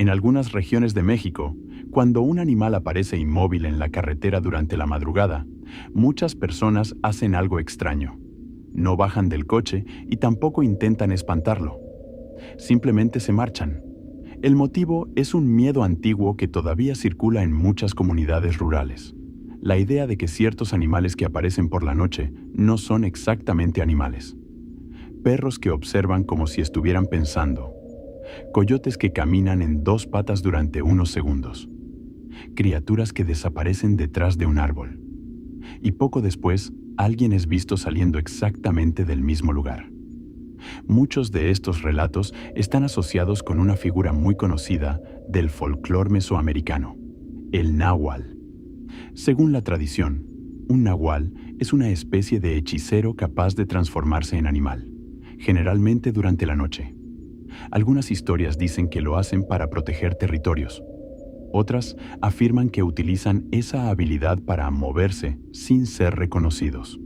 En algunas regiones de México, cuando un animal aparece inmóvil en la carretera durante la madrugada, muchas personas hacen algo extraño. No bajan del coche y tampoco intentan espantarlo. Simplemente se marchan. El motivo es un miedo antiguo que todavía circula en muchas comunidades rurales. La idea de que ciertos animales que aparecen por la noche no son exactamente animales. Perros que observan como si estuvieran pensando. Coyotes que caminan en dos patas durante unos segundos. Criaturas que desaparecen detrás de un árbol. Y poco después, alguien es visto saliendo exactamente del mismo lugar. Muchos de estos relatos están asociados con una figura muy conocida del folclore mesoamericano, el náhuatl. Según la tradición, un nahual es una especie de hechicero capaz de transformarse en animal, generalmente durante la noche. Algunas historias dicen que lo hacen para proteger territorios. Otras afirman que utilizan esa habilidad para moverse sin ser reconocidos.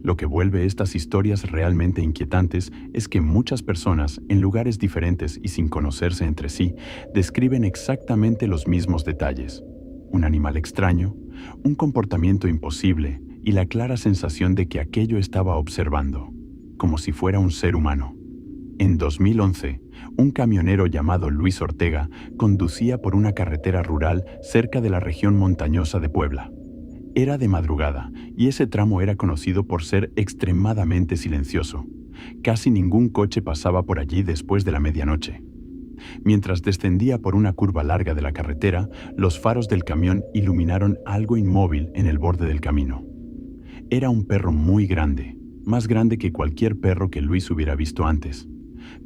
Lo que vuelve estas historias realmente inquietantes es que muchas personas, en lugares diferentes y sin conocerse entre sí, describen exactamente los mismos detalles. Un animal extraño, un comportamiento imposible y la clara sensación de que aquello estaba observando, como si fuera un ser humano. En 2011, un camionero llamado Luis Ortega conducía por una carretera rural cerca de la región montañosa de Puebla. Era de madrugada y ese tramo era conocido por ser extremadamente silencioso. Casi ningún coche pasaba por allí después de la medianoche. Mientras descendía por una curva larga de la carretera, los faros del camión iluminaron algo inmóvil en el borde del camino. Era un perro muy grande, más grande que cualquier perro que Luis hubiera visto antes.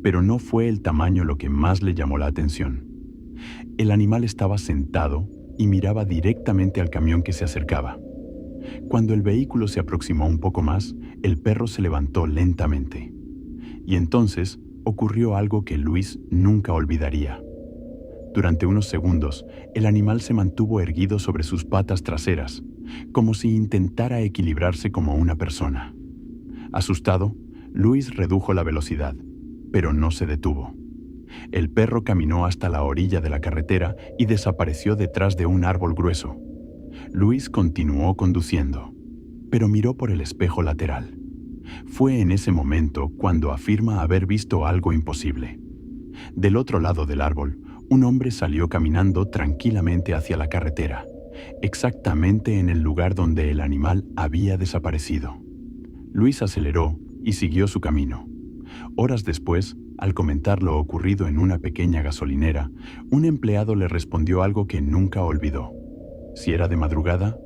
Pero no fue el tamaño lo que más le llamó la atención. El animal estaba sentado y miraba directamente al camión que se acercaba. Cuando el vehículo se aproximó un poco más, el perro se levantó lentamente. Y entonces ocurrió algo que Luis nunca olvidaría. Durante unos segundos, el animal se mantuvo erguido sobre sus patas traseras, como si intentara equilibrarse como una persona. Asustado, Luis redujo la velocidad, pero no se detuvo. El perro caminó hasta la orilla de la carretera y desapareció detrás de un árbol grueso. Luis continuó conduciendo, pero miró por el espejo lateral. Fue en ese momento cuando afirma haber visto algo imposible. Del otro lado del árbol, un hombre salió caminando tranquilamente hacia la carretera, exactamente en el lugar donde el animal había desaparecido. Luis aceleró y siguió su camino. Horas después, al comentar lo ocurrido en una pequeña gasolinera, un empleado le respondió algo que nunca olvidó. Si era de madrugada,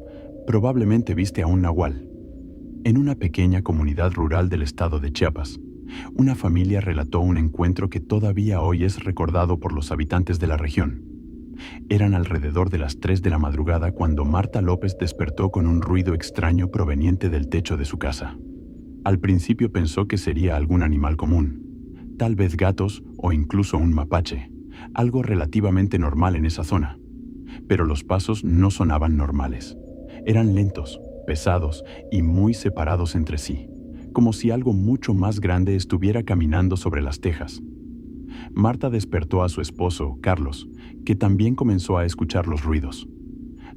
probablemente viste a un nahual. En una pequeña comunidad rural del estado de Chiapas, una familia relató un encuentro que todavía hoy es recordado por los habitantes de la región. Eran alrededor de las 3 de la madrugada cuando Marta López despertó con un ruido extraño proveniente del techo de su casa. Al principio pensó que sería algún animal común, tal vez gatos o incluso un mapache, algo relativamente normal en esa zona. Pero los pasos no sonaban normales. Eran lentos, pesados y muy separados entre sí, como si algo mucho más grande estuviera caminando sobre las tejas. Marta despertó a su esposo, Carlos, que también comenzó a escuchar los ruidos.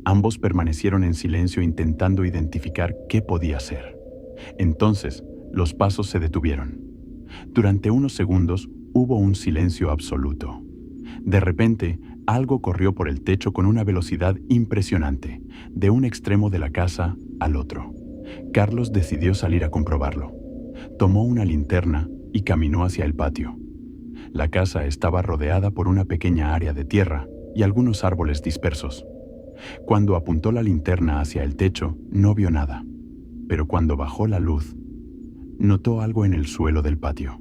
Ambos permanecieron en silencio intentando identificar qué podía ser. Entonces, los pasos se detuvieron. Durante unos segundos hubo un silencio absoluto. De repente, algo corrió por el techo con una velocidad impresionante, de un extremo de la casa al otro. Carlos decidió salir a comprobarlo. Tomó una linterna y caminó hacia el patio. La casa estaba rodeada por una pequeña área de tierra y algunos árboles dispersos. Cuando apuntó la linterna hacia el techo, no vio nada. Pero cuando bajó la luz, notó algo en el suelo del patio.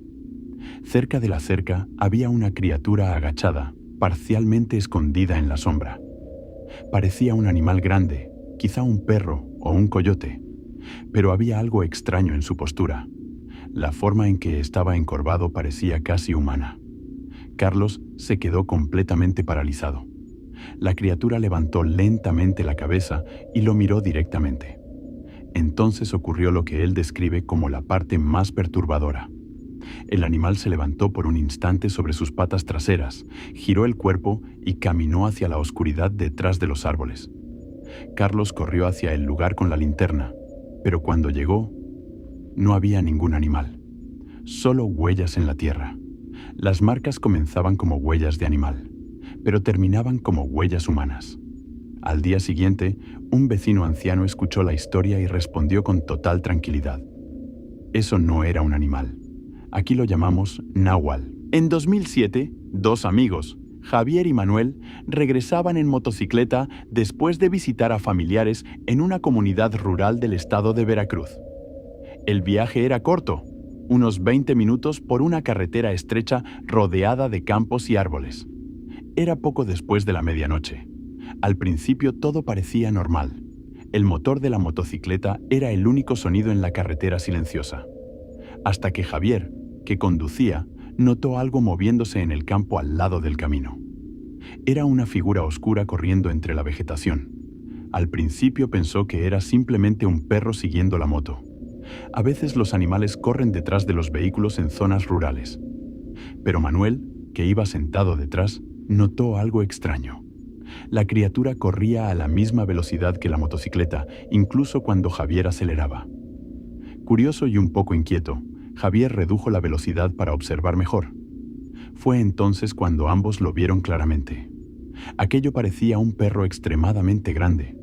Cerca de la cerca había una criatura agachada, parcialmente escondida en la sombra. Parecía un animal grande, quizá un perro o un coyote, pero había algo extraño en su postura. La forma en que estaba encorvado parecía casi humana. Carlos se quedó completamente paralizado. La criatura levantó lentamente la cabeza y lo miró directamente. Entonces ocurrió lo que él describe como la parte más perturbadora. El animal se levantó por un instante sobre sus patas traseras, giró el cuerpo y caminó hacia la oscuridad detrás de los árboles. Carlos corrió hacia el lugar con la linterna, pero cuando llegó, no había ningún animal, solo huellas en la tierra. Las marcas comenzaban como huellas de animal, pero terminaban como huellas humanas. Al día siguiente, un vecino anciano escuchó la historia y respondió con total tranquilidad. Eso no era un animal. Aquí lo llamamos náhuatl. En 2007, dos amigos, Javier y Manuel, regresaban en motocicleta después de visitar a familiares en una comunidad rural del estado de Veracruz. El viaje era corto, unos 20 minutos por una carretera estrecha rodeada de campos y árboles. Era poco después de la medianoche. Al principio todo parecía normal. El motor de la motocicleta era el único sonido en la carretera silenciosa. Hasta que Javier, que conducía, notó algo moviéndose en el campo al lado del camino. Era una figura oscura corriendo entre la vegetación. Al principio pensó que era simplemente un perro siguiendo la moto. A veces los animales corren detrás de los vehículos en zonas rurales. Pero Manuel, que iba sentado detrás, notó algo extraño. La criatura corría a la misma velocidad que la motocicleta, incluso cuando Javier aceleraba. Curioso y un poco inquieto, Javier redujo la velocidad para observar mejor. Fue entonces cuando ambos lo vieron claramente. Aquello parecía un perro extremadamente grande,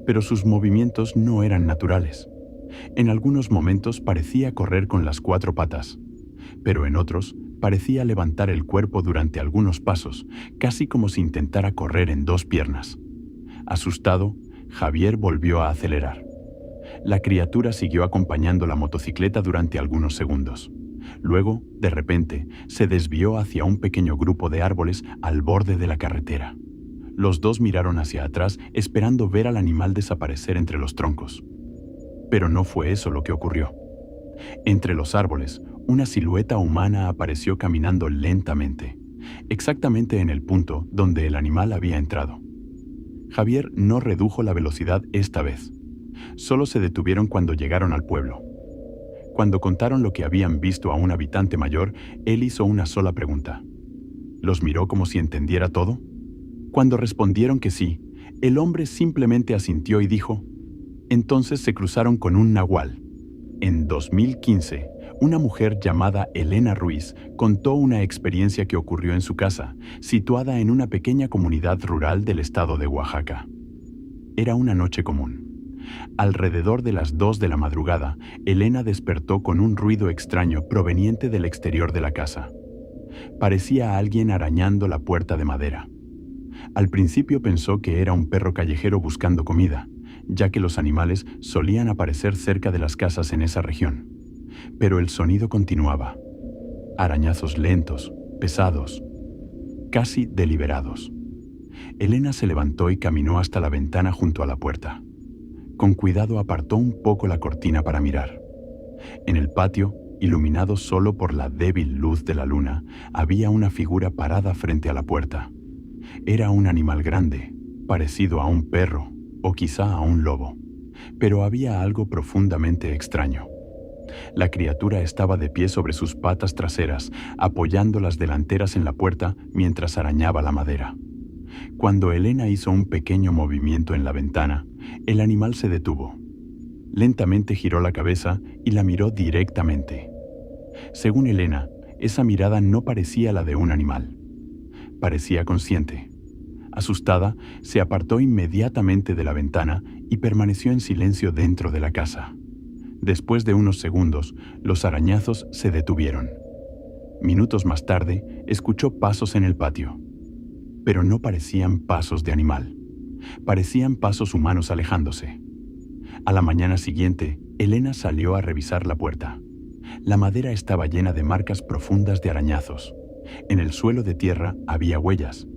pero sus movimientos no eran naturales. En algunos momentos parecía correr con las 4 patas, pero en otros parecía levantar el cuerpo durante algunos pasos, casi como si intentara correr en 2 piernas. Asustado, Javier volvió a acelerar. La criatura siguió acompañando la motocicleta durante algunos segundos. Luego, de repente, se desvió hacia un pequeño grupo de árboles al borde de la carretera. Los dos miraron hacia atrás esperando ver al animal desaparecer entre los troncos. Pero no fue eso lo que ocurrió. Entre los árboles, una silueta humana apareció caminando lentamente, exactamente en el punto donde el animal había entrado. Javier no redujo la velocidad esta vez. Solo se detuvieron cuando llegaron al pueblo. Cuando contaron lo que habían visto a un habitante mayor, él hizo una sola pregunta. ¿Los miró como si entendiera todo? Cuando respondieron que sí, el hombre simplemente asintió y dijo, entonces se cruzaron con un nahual. En 2015, una mujer llamada Elena Ruiz contó una experiencia que ocurrió en su casa, situada en una pequeña comunidad rural del estado de Oaxaca. Era una noche común. Alrededor de las 2 de la madrugada, Elena despertó con un ruido extraño proveniente del exterior de la casa. Parecía alguien arañando la puerta de madera. Al principio pensó que era un perro callejero buscando comida, ya que los animales solían aparecer cerca de las casas en esa región. Pero el sonido continuaba. Arañazos lentos, pesados, casi deliberados. Elena se levantó y caminó hasta la ventana junto a la puerta. Con cuidado apartó un poco la cortina para mirar. En el patio, iluminado solo por la débil luz de la luna, había una figura parada frente a la puerta. Era un animal grande, parecido a un perro o quizá a un lobo, pero había algo profundamente extraño. La criatura estaba de pie sobre sus patas traseras, apoyando las delanteras en la puerta mientras arañaba la madera. Cuando Elena hizo un pequeño movimiento en la ventana, el animal se detuvo. Lentamente giró la cabeza y la miró directamente. Según Elena, esa mirada no parecía la de un animal. Parecía consciente. Asustada, se apartó inmediatamente de la ventana y permaneció en silencio dentro de la casa. Después de unos segundos, los arañazos se detuvieron. Minutos más tarde, escuchó pasos en el patio. Pero no parecían pasos de animal. Parecían pasos humanos alejándose. A la mañana siguiente, Elena salió a revisar la puerta. La madera estaba llena de marcas profundas de arañazos. En el suelo de tierra había huellas.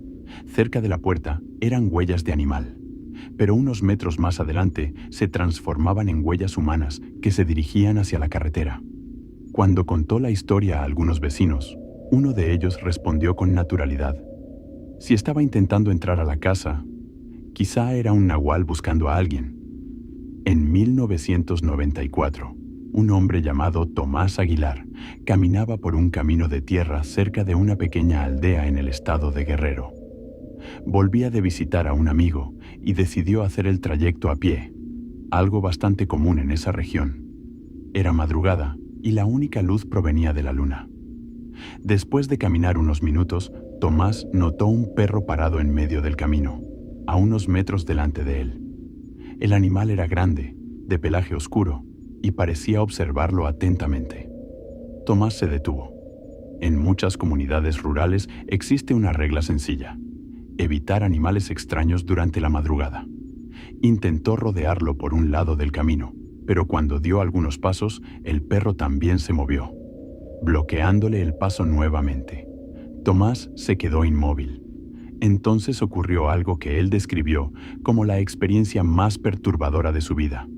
Cerca de la puerta eran huellas de animal. Pero unos metros más adelante se transformaban en huellas humanas que se dirigían hacia la carretera. Cuando contó la historia a algunos vecinos, uno de ellos respondió con naturalidad. Si estaba intentando entrar a la casa, quizá era un nahual buscando a alguien. En 1994, un hombre llamado Tomás Aguilar caminaba por un camino de tierra cerca de una pequeña aldea en el estado de Guerrero. Volvía de visitar a un amigo y decidió hacer el trayecto a pie, algo bastante común en esa región. Era madrugada y la única luz provenía de la luna. Después de caminar unos minutos, Tomás notó un perro parado en medio del camino, a unos metros delante de él. El animal era grande, de pelaje oscuro, y parecía observarlo atentamente. Tomás se detuvo. En muchas comunidades rurales existe una regla sencilla: evitar animales extraños durante la madrugada. Intentó rodearlo por un lado del camino, pero cuando dio algunos pasos, el perro también se movió, bloqueándole el paso nuevamente. Tomás se quedó inmóvil. Entonces ocurrió algo que él describió como la experiencia más perturbadora de su vida.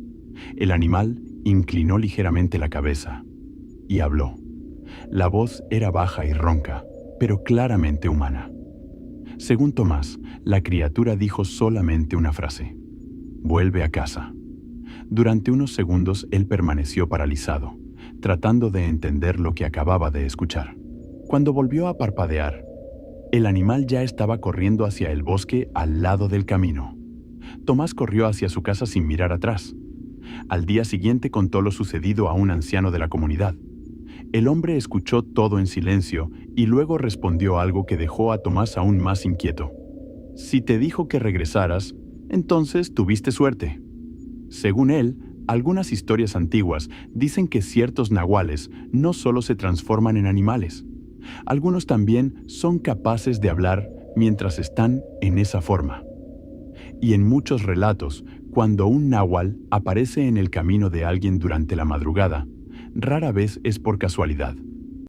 El animal inclinó ligeramente la cabeza y habló. La voz era baja y ronca, pero claramente humana. Según Tomás, la criatura dijo solamente una frase: «Vuelve a casa». Durante unos segundos él permaneció paralizado, tratando de entender lo que acababa de escuchar. Cuando volvió a parpadear, el animal ya estaba corriendo hacia el bosque al lado del camino. Tomás corrió hacia su casa sin mirar atrás. Al día siguiente contó lo sucedido a un anciano de la comunidad. El hombre escuchó todo en silencio y luego respondió algo que dejó a Tomás aún más inquieto. «Si te dijo que regresaras, entonces tuviste suerte». Según él, algunas historias antiguas dicen que ciertos nahuales no solo se transforman en animales. Algunos también son capaces de hablar mientras están en esa forma. Y en muchos relatos, cuando un náhuatl aparece en el camino de alguien durante la madrugada, rara vez es por casualidad.